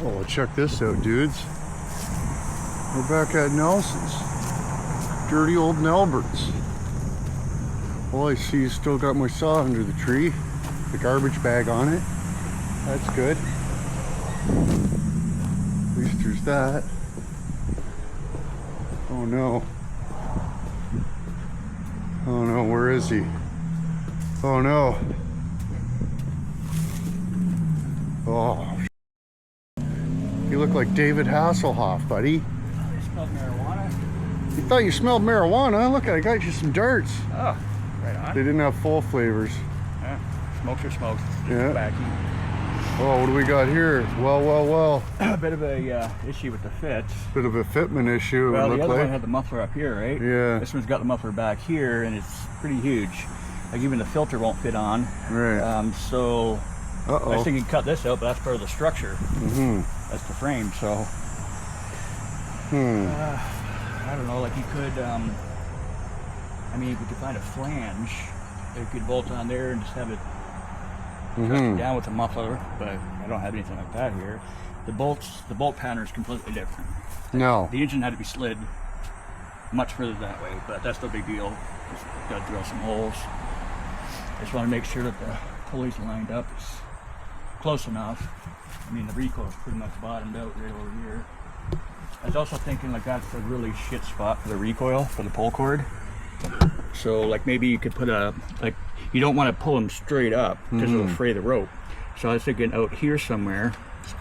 Oh, check this out, dudes. We're back at Nelson's. Dirty old Nelbert's. Well, I see you still got my saw under the tree. The garbage bag on it. That's good. At least there's that. Oh no. Oh no, where is he? Oh no. Oh. You look like David Hasselhoff, buddy. You smelled marijuana? You thought you smelled marijuana? Look, I got you some darts. Oh, right on. They didn't have full flavors. Yeah, smokes are smokes. Yeah. Tobacco. Oh, what do we got here? Well. A bit of a issue with the fits. Bit of a fitment issue, Well, it the looked other like. one had the muffler up here, right? Yeah. This one's got the muffler back here, and it's pretty huge. Like even the filter won't fit on. Right. So I was Uh-oh. thinking cut this out, but that's part of the structure. Mm-hmm. That's the frame. So I don't know. Like you could. I mean, we could find a flange that you could bolt on there and just have it down with the muffler, but I don't have anything like that here. The bolt pattern is completely different. No. The engine had to be slid much further that way, but that's no big deal. Just got to drill some holes. Just want to make sure that the pulleys lined up is close enough. I mean, the recoil is pretty much bottomed out right over here. I was also thinking like that's a really shit spot for the recoil for the pull cord. So like maybe you could put a, like you don't want to pull them straight up because it'll fray the rope. So I was thinking out here somewhere,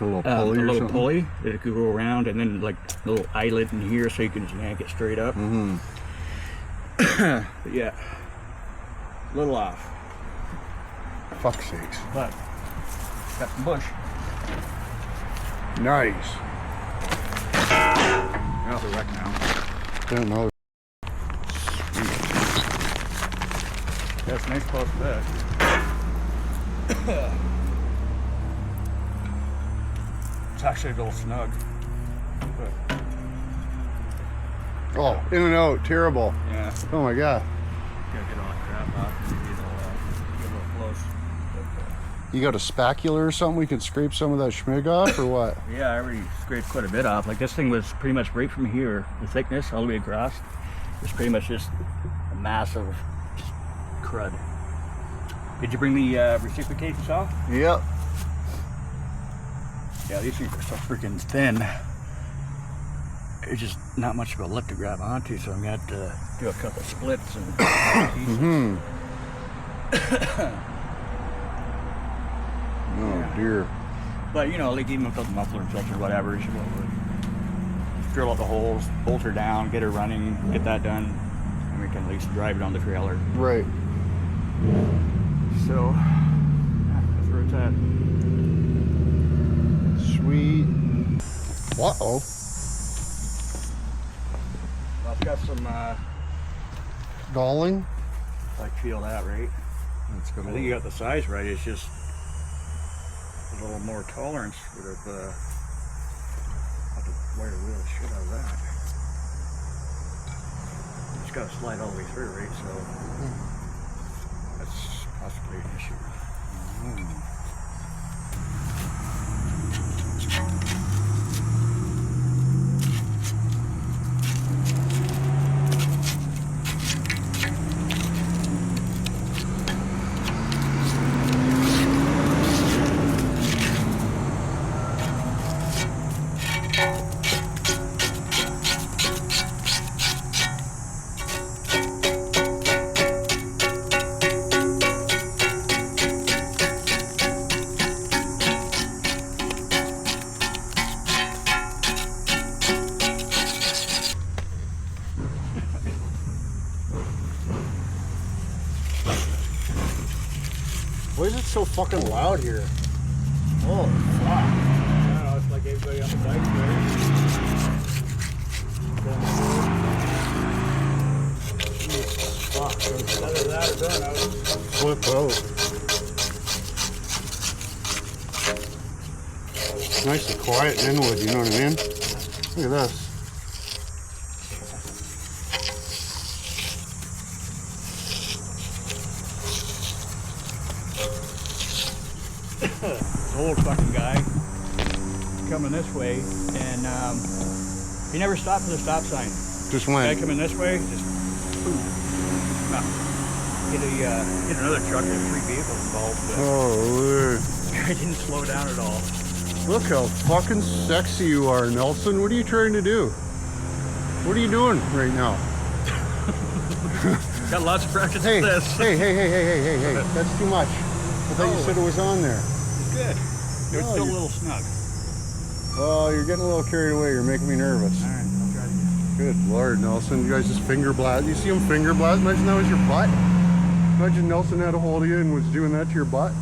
A little pulley a or little something? pulley that it could go around, and then like a little eyelet in here so you can just yank it straight up. But yeah, a little off, Fuck's sakes. but got some bush. Nice. Out the wreck now. Don't know. That's a nice close fit. It's actually a little snug. But, Oh, in and out. Terrible. yeah, Oh my god. gotta get all that crap off. Maybe it'll get a little close. But, You got a spatula or something we can scrape some of that schmig off or what? yeah, I already scraped quite a bit off. Like this thing was pretty much right from here, the thickness all the way across. It's pretty much just a mass of just crud. Did you bring the reciprocating saw? Yep. Yeah, these things are so freaking thin. It's just not much of a lip to grab onto, so I'm gonna have to do a couple splits and pieces. Oh dear. But you know, like even without the muffler and filter, whatever, you should be able to drill out the holes, bolt her down, get her running, get that done, and we can at least drive it on the trailer. Right. So yeah, that's where it's at. Sweet. Uh-oh. Well, it's got some Galling. like feel that right. That's good. I think you got the size right. It's just a little more tolerance would have to wire the real shit out of that. It's got to slide all the way through, right? So that's possibly an issue. Why is it so fucking loud here? Oh, fuck. I don't know, it's like everybody on the bike Fuck. Either that or burnout. Flip out. Nice and quiet in Inwood, you know what I mean? Look at this. Old fucking guy. coming this way, and he never stopped for the stop sign. Just Guy went. coming this way, just boom. No. Hit another truck. There's 3 vehicles involved. But Holy. guy didn't slow down at all. Look how fucking sexy you are, Nelson. What are you trying to do? What are you doing right now? Got lots of practice Hey, with this. hey. That's too much. I thought you said it was on there. It's good. It was No, still a you- little snug. Oh, you're getting a little carried away. You're making me nervous. All right, I'll try it again. Good Lord, Nelson. You guys just finger blast. You see him finger blast? Imagine that was your butt. Imagine Nelson had a hold of you and was doing that to your butt.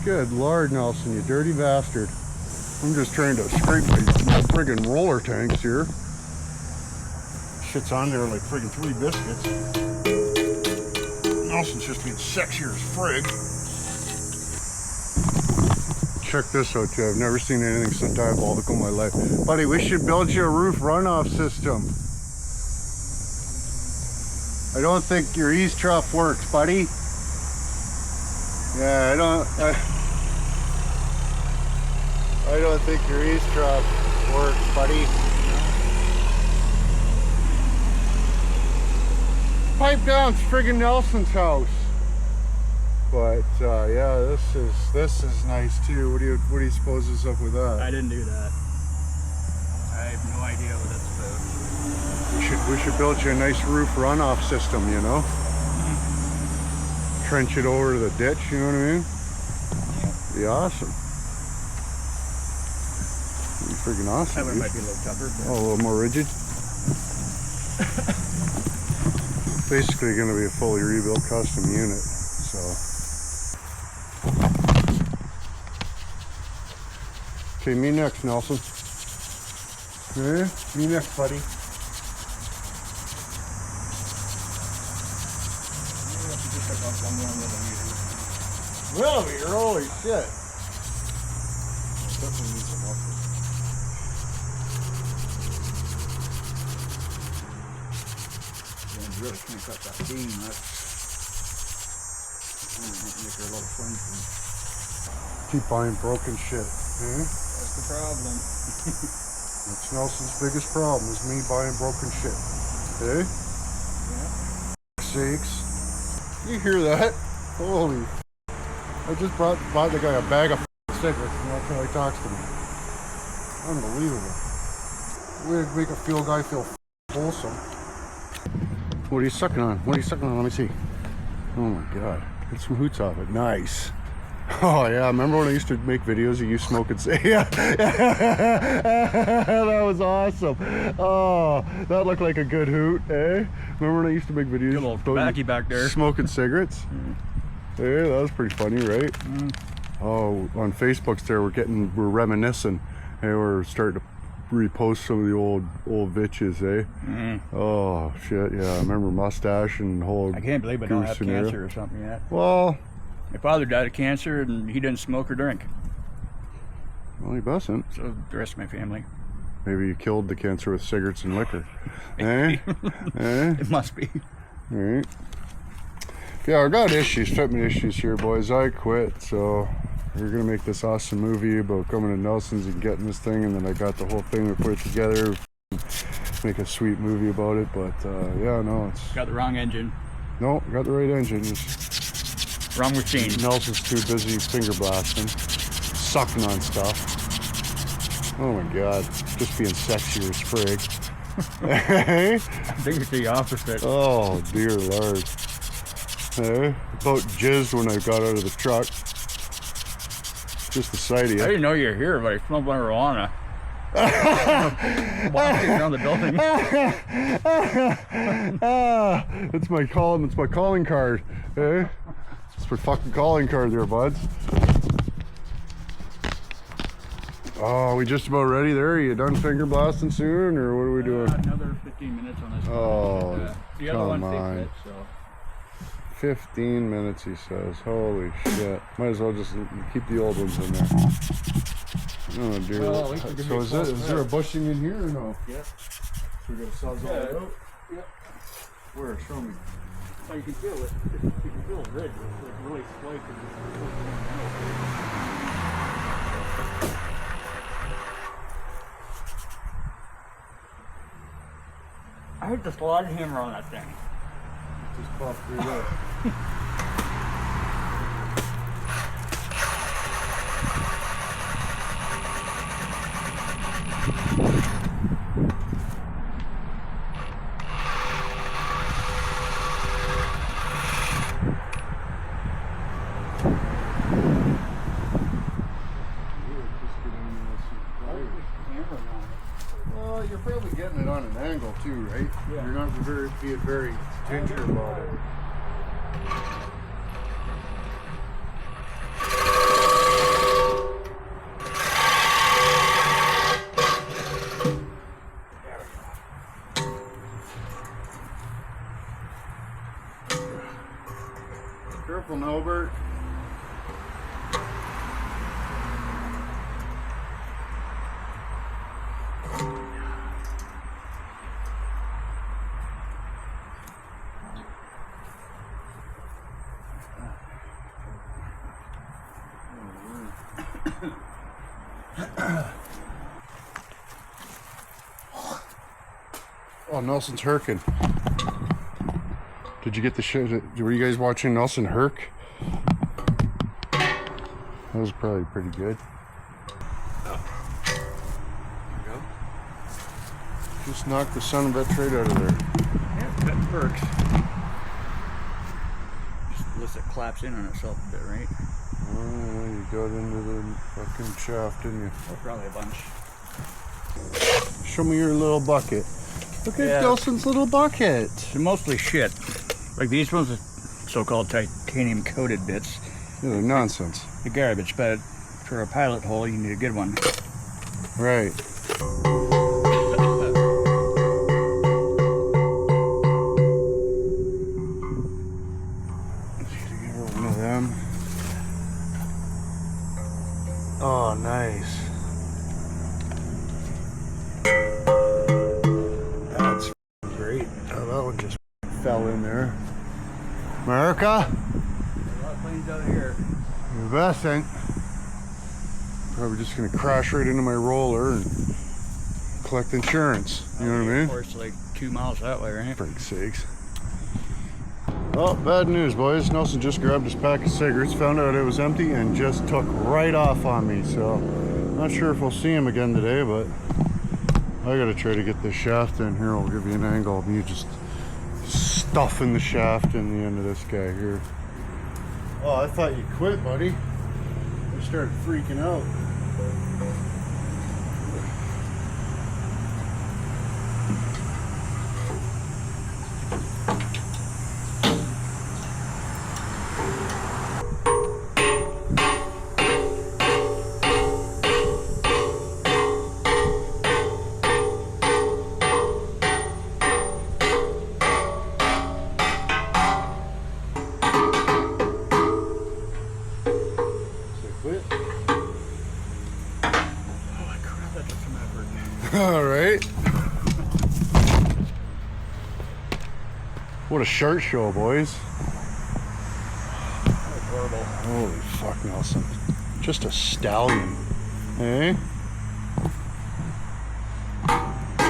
Good Lord, Nelson, you dirty bastard. I'm just trying to scrape my friggin' roller tanks here. Shit's on there like friggin' 3 biscuits. Nelson's just being sexier as frig. Check this out, too. I've never seen anything so diabolical in my life. Buddy, we should build you a roof runoff system. I don't think your ease trough works, buddy. Yeah, I don't think your ease trough works, buddy. Pipe down, it's friggin' Nelson's house. But yeah, this is nice too. What do you suppose is up with that? I didn't do that. I have no idea what that's about. We should build you a nice roof runoff system, you know? Trench it over to the ditch, you know what I mean? Yeah. Be awesome. Be friggin' awesome. That one Dude. might be a little tougher. But Oh, a little more rigid. Basically going to be a fully rebuilt custom unit, so. Okay, me next, Nelson. Okay, me next, buddy. Millimeter, holy shit. Definitely needs a muffler. you really can't cut that beam. That's make her a little flimsy. Keep buying broken shit. Eh? That's the problem. That's Nelson's biggest problem, is me buying broken shit. Eh? Yeah. Sakes. You hear that? Holy. I just bought the guy a bag of cigarettes and that's how he talks to me. Unbelievable. Way to make a guy feel wholesome. What are you sucking on? What are you sucking on? Let me see. Oh my god. Get some hoots off it. Nice. Oh yeah, remember when I used to make videos of you smoking? Yeah, that was awesome. Oh, that looked like a good hoot, eh? Remember when I used to make videos? Good little tobacco back there. Smoking cigarettes. Yeah, that was pretty funny, right? Oh, on Facebook's there, we're reminiscing. Hey, we're starting to repost some of the old bitches, eh? Oh shit, yeah. I remember mustache and whole. I can't believe I don't have scenario. cancer or something yet. Well. My father died of cancer and he didn't smoke or drink. Well, he doesn't. So the rest of my family. Maybe you killed the cancer with cigarettes and liquor. Eh? Eh? It must be. All right. Yeah, I got issues, fitment issues here, boys. I quit, so we're gonna make this awesome movie about coming to Nelson's and getting this thing, and then I got the whole thing. We put it together, make a sweet movie about it. But yeah, no, it's Got the wrong engine. no, got the right engine. Just Wrong machine. Nelson's too busy finger blasting, sucking on stuff. Oh my god, just being sexy as frig. Hey? I think it's the opposite. Oh dear lord. Hey, about jizzed when I got out of the truck. Just the sight of I you. didn't know you were here, but I smelled marijuana. Walking around the building. It's my calling card. Hey? It's my fucking calling card there, buds. Oh, we just about ready there? Are you done finger blasting soon, or what are we doing? Another 15 minutes on this one. Oh, The other one come on. fixed it, so. 15 minutes, he says. Holy shit. Might as well just keep the old ones in there. Oh dear. Well, at least we'll give So you a is close there a bushing in here or no? Yep. So we gotta sawzall it out? Yep. Where? Show me. So you can feel it. You can feel the ridge. It's like really slick. hit the slide hammer on that thing. Just popped through there. Well, you're probably getting it on an angle too, right? Yeah. You're not being very ginger about it. Careful, Norbert. Oh, Nelson's herking. Did you get the show? Were you guys watching Nelson herk? That was probably pretty good. There you go. Just knocked the son of a bitch right out of there. Yeah, that works. Just unless it claps in on itself a bit, right? Oh, you got into the fucking shaft, didn't you? Or probably a bunch. Show me your little bucket. Look at Nelson's little bucket. They're mostly shit. Like these ones are so-called titanium coated bits. Yeah, they're nonsense. They're garbage, but for a pilot hole, you need a good one. Right. Get one of them. Oh, nice. That's great. Oh, that one just fell in there. America? A lot of planes out here. You're the best, ain't? Probably just gonna crash right into my roller and collect insurance. You know what I mean? Of course, like 2 miles that way, right? For Frank's sakes. Oh, bad news, boys. Nelson just grabbed his pack of cigarettes, found out it was empty, and just took right off on me. So, not sure if we'll see him again today, but I gotta try to get this shaft in here. I'll give you an angle of me just stuffing the shaft in the end of this guy here. Oh, I thought you quit, buddy. I started freaking out. All right. What a shirt show, boys. Horrible. Holy fuck, Nelson. Just a stallion. Eh?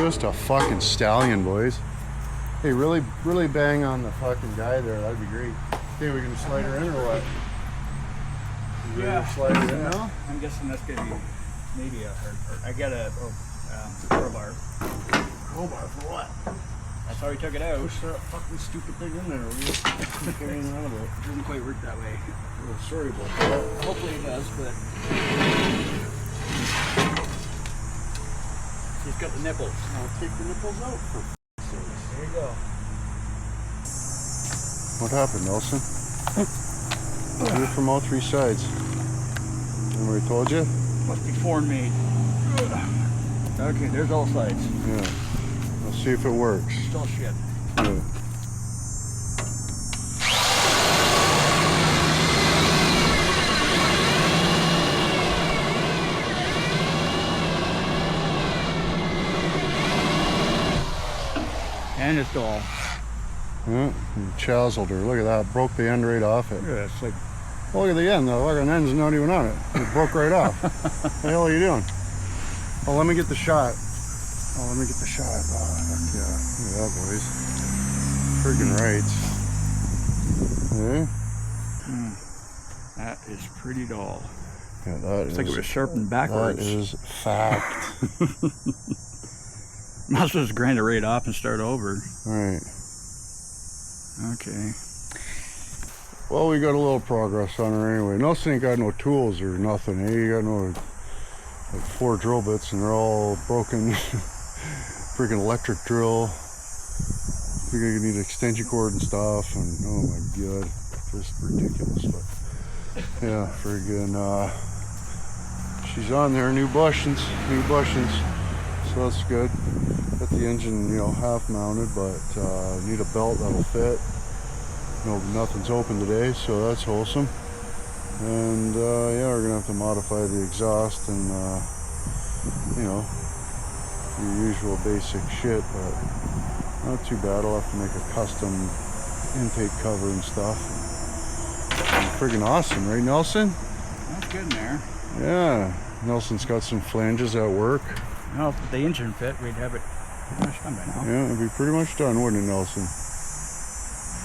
Just a fucking stallion, boys. Hey, really bang on the fucking guy there. That'd be great. Okay, we can slide her in or what? You ready to slide her in now? I'm guessing that's gonna be maybe a hard part. I got a crowbar. Crowbar for what? That's how he took it out. Push that fucking stupid thing in there. We're just carrying it out of it. It doesn't quite work that way. Oh, sorry about that. Hopefully it does, but he's got the nipples. I'll take the nipples out for f***ing sakes. There you go. What happened, Nelson? Do it from all three sides. Remember I told you? Must be foreign made. Okay, there's all sides. Yeah. Let's see if it works. Still shit. Yeah. And it's dull. Yeah, and chazzled her. Look at that. Broke the end right off it. Yeah, it's like, Oh, look at the end. The fucking end's not even on it. It broke right off. What the hell are you doing? Oh, let me get the shot. Oh, let me get the shot. Oh, heck yeah. Look at that, boys. Friggin' rights. Hey? That is pretty dull. Yeah, that Looks like it was sharpened backwards. That is fact. Might as well just grind it right off and start over. Alright. Okay. Well, we got a little progress on her anyway. Nelson ain't got no tools or nothing, eh? You got no, like 4 drill bits and they're all broken. Freaking electric drill. You're gonna need extension cord and stuff, and oh my god, just ridiculous. But yeah, friggin' she's on there, new bushings, so that's good. Got the engine, you know, half mounted, but need a belt that'll fit. No, nothing's open today, so that's wholesome. And yeah, we're gonna have to modify the exhaust and you know, your usual basic shit, but not too bad. I'll have to make a custom intake cover and stuff. Friggin' awesome, right, Nelson? That's good in there. Yeah, Nelson's got some flanges at work. Well, if the engine fit, we'd have it pretty much done by now. Yeah, it'd be pretty much done, wouldn't it, Nelson?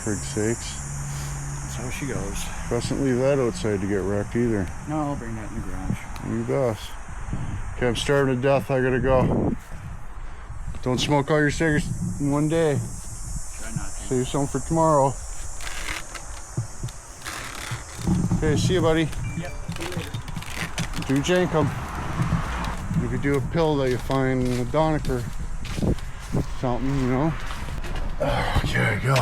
Frig sakes. That's how she goes. Mustn't leave that outside to get wrecked either. No, I'll bring that in the garage. You best. Okay, I'm starving to death. I gotta go. Don't smoke all your cigarettes in one day. Try not to. Save some for tomorrow. Okay, see you, buddy. Yep, see you later. Do jankum. You could do a pill that you find in the Doniker. Something, you know. Okay, go.